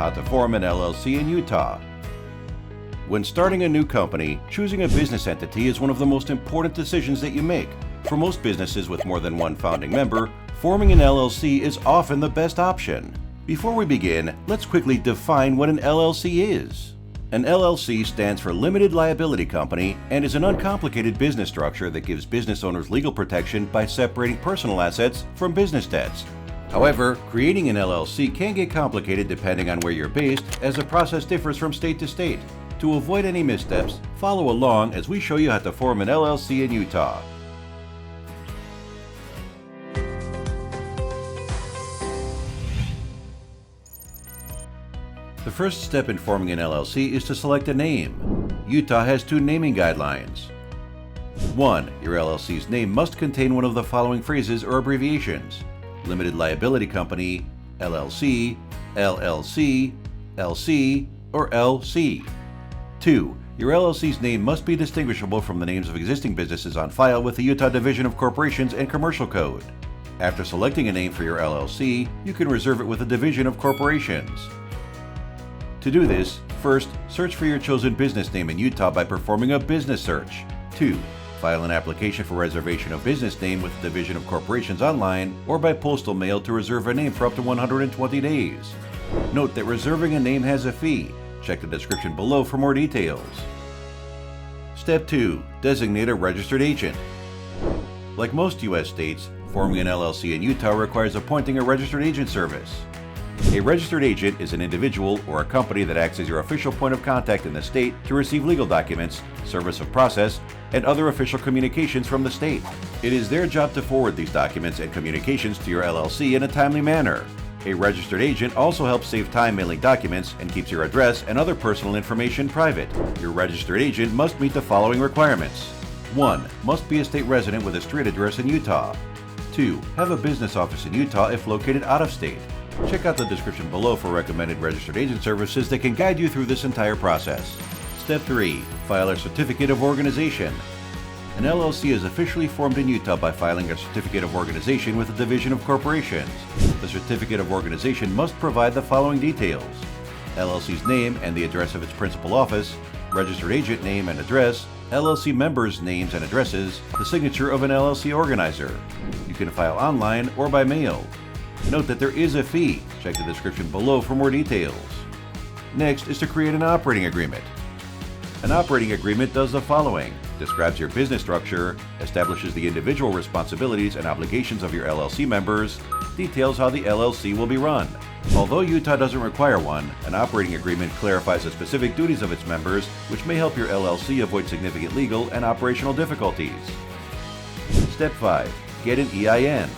How to form an LLC in Utah. When starting a new company, choosing a business entity is one of the most important decisions that you make. For most businesses with more than one founding member, forming an LLC is often the best option. Before we begin, let's quickly define what an LLC is. An LLC stands for Limited Liability Company and is an uncomplicated business structure that gives business owners legal protection by separating personal assets from business debts. However, creating an LLC can get complicated depending on where you're based, as the process differs from state to state. To avoid any missteps, follow along as we show you how to form an LLC in Utah. The first step in forming an LLC is to select a name. Utah has two naming guidelines. 1. Your LLC's name must contain one of the following phrases or abbreviations: Limited Liability Company, LLC, LLC, LC, or LC. 2. Your LLC's name must be distinguishable from the names of existing businesses on file with the Utah Division of Corporations and Commercial Code. After selecting a name for your LLC, you can reserve it with the Division of Corporations. To do this, first, search for your chosen business name in Utah by performing a business search. 2. File an application for reservation of business name with the Division of Corporations online or by postal mail to reserve a name for up to 120 days. Note that reserving a name has a fee. Check the description below for more details. Step 2. Designate a registered agent. Like most U.S. states, forming an LLC in Utah requires appointing a registered agent service. A registered agent is an individual or a company that acts as your official point of contact in the state to receive legal documents, service of process, and other official communications from the state. It is their job to forward these documents and communications to your LLC in a timely manner. A registered agent also helps save time mailing documents and keeps your address and other personal information private. Your registered agent must meet the following requirements. 1. Must be a state resident with a street address in Utah. 2. Have a business office in Utah if located out of state. Check out the description below for recommended registered agent services that can guide you through this entire process. Step 3. File a certificate of organization. An LLC is officially formed in Utah by filing a certificate of organization with the Division of Corporations. The certificate of organization must provide the following details: LLC's name and the address of its principal office, registered agent name and address, LLC members' names and addresses, the signature of an LLC organizer. You can file online or by mail. Note that there is a fee. Check the description below for more details. Next is to create an operating agreement. An operating agreement does the following: describes your business structure, establishes the individual responsibilities and obligations of your LLC members, details how the LLC will be run. Although Utah doesn't require one, an operating agreement clarifies the specific duties of its members, which may help your LLC avoid significant legal and operational difficulties. Step 5. Get an EIN.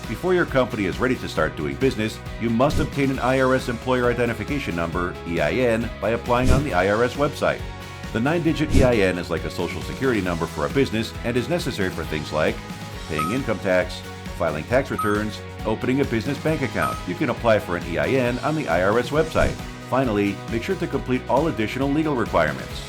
Before your company is ready to start doing business, you must obtain an IRS Employer Identification Number, EIN, by applying on the IRS website. The 9-digit EIN is like a social security number for a business and is necessary for things like paying income tax, filing tax returns, opening a business bank account. You can apply for an EIN on the IRS website. Finally, make sure to complete all additional legal requirements.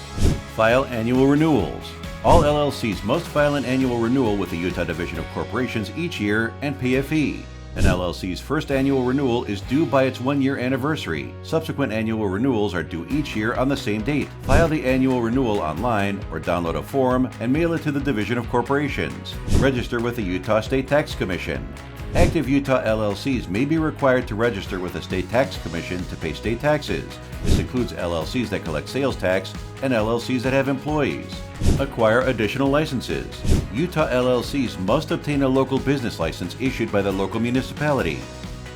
File annual renewals. All LLCs must file an annual renewal with the Utah Division of Corporations each year and pay a fee. An LLC's first annual renewal is due by its 1-year anniversary. Subsequent annual renewals are due each year on the same date. File the annual renewal online or download a form and mail it to the Division of Corporations. Register with the Utah State Tax Commission. Active Utah LLCs may be required to register with the State Tax Commission to pay state taxes. This includes LLCs that collect sales tax and LLCs that have employees. Acquire additional licenses. Utah LLCs must obtain a local business license issued by the local municipality.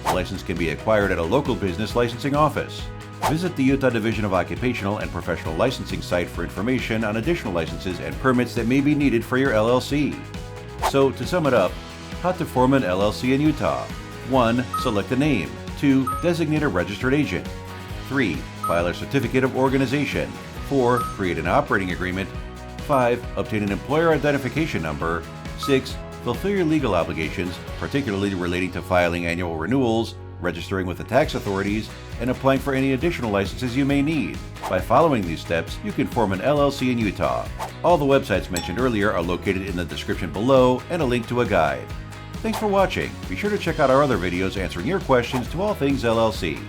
The license can be acquired at a local business licensing office. Visit the Utah Division of Occupational and Professional Licensing site for information on additional licenses and permits that may be needed for your LLC. So, to sum it up, how to form an LLC in Utah. 1. Select a name. 2. Designate a registered agent. 3. File a certificate of organization. 4. Create an operating agreement. 5. Obtain an employer identification number. 6. Fulfill your legal obligations, particularly relating to filing annual renewals, registering with the tax authorities, and applying for any additional licenses you may need. By following these steps, you can form an LLC in Utah. All the websites mentioned earlier are located in the description below and a link to a guide. Thanks for watching. Be sure to check out our other videos answering your questions to all things LLC.